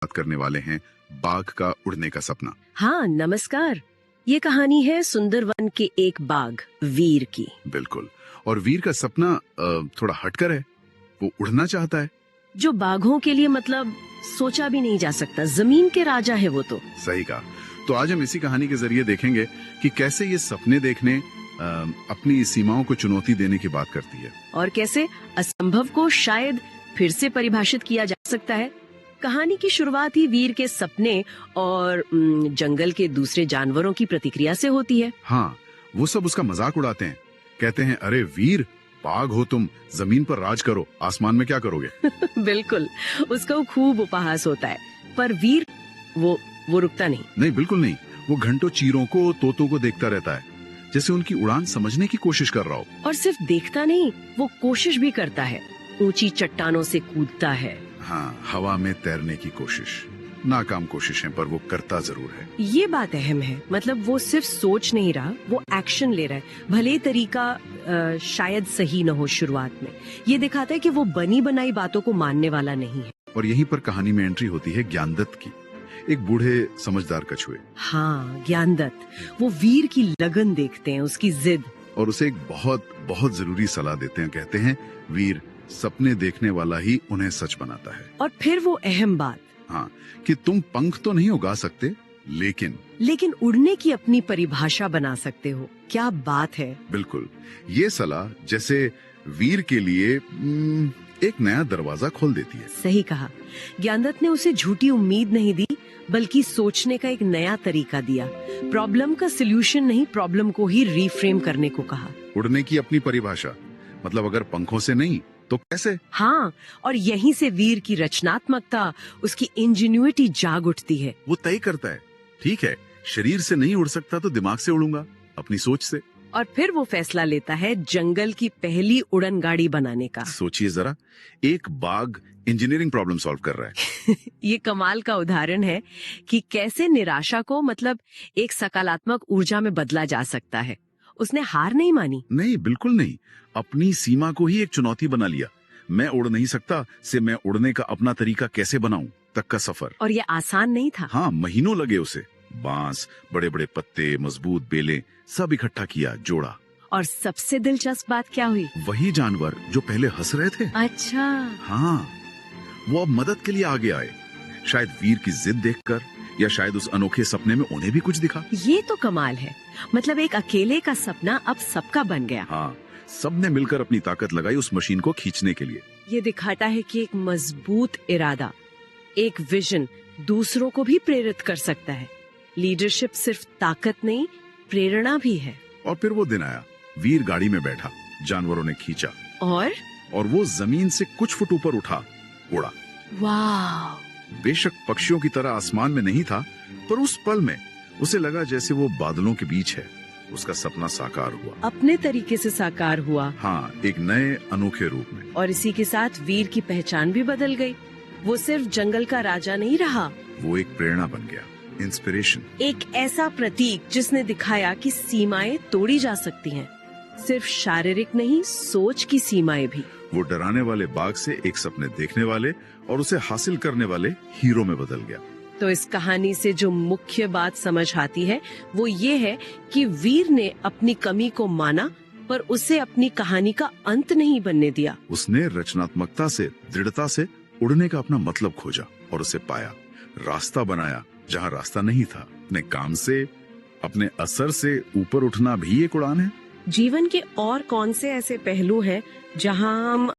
बात करने वाले हैं बाघ का उड़ने का सपना। हाँ, नमस्कार। ये कहानी है सुंदरवन के एक बाघ वीर की। बिल्कुल। और वीर का सपना थोड़ा हटकर है। वो उड़ना चाहता है। जो बाघों के लिए मतलब सोचा भी नहीं जा सकता। जमीन के राजा है वो तो। सही कहा। तो आज हम इसी कहानी के जरिए देखेंगे कि कैसे ये सपने देखने अपनी सीमाओं को चुनौती देने की बात करती है और कैसे असंभव को शायद फिर से परिभाषित किया जा सकता है। कहानी की शुरुआत ही वीर के सपने और जंगल के दूसरे जानवरों की प्रतिक्रिया से होती है। हाँ, वो सब उसका मजाक उड़ाते हैं। कहते हैं, अरे वीर, बाघ हो तुम, जमीन पर राज करो, आसमान में क्या करोगे? बिल्कुल, उसका खूब उपहास होता है। पर वीर वो रुकता नहीं। नहीं, बिल्कुल नहीं। वो घंटों चीरों को, तोतों को देखता रहता है, जैसे उनकी उड़ान समझने की कोशिश कर रहा हो। और सिर्फ देखता नहीं, वो कोशिश भी करता है। ऊंची चट्टानों से कूदता है। हाँ, हवा में तैरने की कोशिश। नाकाम कोशिश है, पर वो करता जरूर है। ये बात अहम है। मतलब वो सिर्फ सोच नहीं रहा, वो एक्शन ले रहा है। भले तरीका शायद सही न हो शुरुआत में। ये दिखाता है कि वो बनी बनाई बातों को मानने वाला नहीं है। और यहीं पर कहानी में एंट्री होती है ज्ञानदत्त की, एक बूढ़े समझदार कछुए। हाँ, ज्ञानदत्त। वो वीर की लगन देखते हैं, उसकी जिद, और उसे एक बहुत बहुत जरूरी सलाह देते हैं। कहते हैं, वीर, सपने देखने वाला ही उन्हें सच बनाता है। और फिर वो अहम बात, हाँ, कि तुम पंख तो नहीं उगा सकते, लेकिन उड़ने की अपनी परिभाषा बना सकते हो। क्या बात है। बिल्कुल। ये सलाह जैसे वीर के लिए एक नया दरवाजा खोल देती है। सही कहा। ज्ञानदत्त ने उसे झूठी उम्मीद नहीं दी, बल्कि सोचने का एक नया तरीका दिया। प्रॉब्लम का सलूशन नहीं, प्रॉब्लम को ही रीफ्रेम करने को कहा। उड़ने की अपनी परिभाषा, मतलब अगर पंखों से नहीं तो कैसे? हाँ, और यहीं से वीर की रचनात्मकता, उसकी इंजेन्युइटी जाग उठती है। वो तय करता है, ठीक है, शरीर से नहीं उड़ सकता तो दिमाग से उड़ूंगा, अपनी सोच से। और फिर वो फैसला लेता है जंगल की पहली उड़न गाड़ी बनाने का। सोचिए जरा, एक बाघ इंजीनियरिंग प्रॉब्लम सॉल्व कर रहा है। ये कमाल का उदाहरण है कि कैसे निराशा को मतलब एक सकारात्मक ऊर्जा में बदला जा सकता है। उसने हार नहीं मानी। नहीं, बिल्कुल नहीं। अपनी सीमा को ही एक चुनौती बना लिया। मैं उड़ नहीं सकता से मैं उड़ने का अपना तरीका कैसे बनाऊं तक का सफर। और ये आसान नहीं था। हाँ, महीनों लगे उसे। बांस, बड़े बड़े पत्ते, मजबूत बेलें, सब इकट्ठा किया, जोड़ा। और सबसे दिलचस्प बात क्या हुई? वही जानवर जो पहले हंस रहे थे, अच्छा, हाँ, वो अब मदद के लिए आगे आए। शायद वीर की जिद देखकर, या शायद उस अनोखे सपने में उन्हें भी कुछ दिखा। ये तो कमाल है। मतलब एक अकेले का सपना अब सबका बन गया। हाँ, सबने मिलकर अपनी ताकत लगाई उस मशीन को खींचने के लिए। ये दिखाता है कि एक मजबूत इरादा, एक विजन दूसरों को भी प्रेरित कर सकता है। लीडरशिप सिर्फ ताकत नहीं, प्रेरणा भी है। और फिर वो दिन आया, वीर गाड़ी में बैठा, जानवरों ने खींचा, और वो जमीन से कुछ फुट ऊपर उठा, उड़ा। वाह! बेशक पक्षियों की तरह आसमान में नहीं था, पर उस पल में उसे लगा जैसे वो बादलों के बीच है। उसका सपना साकार हुआ, अपने तरीके से साकार हुआ। हाँ, एक नए अनोखे रूप में। और इसी के साथ वीर की पहचान भी बदल गई। वो सिर्फ जंगल का राजा नहीं रहा, वो एक प्रेरणा बन गया, इंस्पिरेशन। एक ऐसा प्रतीक जिसने दिखाया कि सीमाएं तोड़ी जा सकती हैं। सिर्फ शारीरिक नहीं, सोच की सीमाएं भी। वो डराने वाले बाघ से एक सपने देखने वाले और उसे हासिल करने वाले हीरो में बदल गया। तो इस कहानी से जो मुख्य बात समझ आती है वो ये है कि वीर ने अपनी कमी को माना, पर उसे अपनी कहानी का अंत नहीं बनने दिया। उसने रचनात्मकता से, दृढ़ता से उड़ने का अपना मतलब खोजा और उसे पाया, रास्ता बनाया जहाँ रास्ता नहीं था। अपने काम से, अपने असर से ऊपर उठना भी एक उड़ान है। जीवन के और कौन से ऐसे पहलू हैं जहाँ हम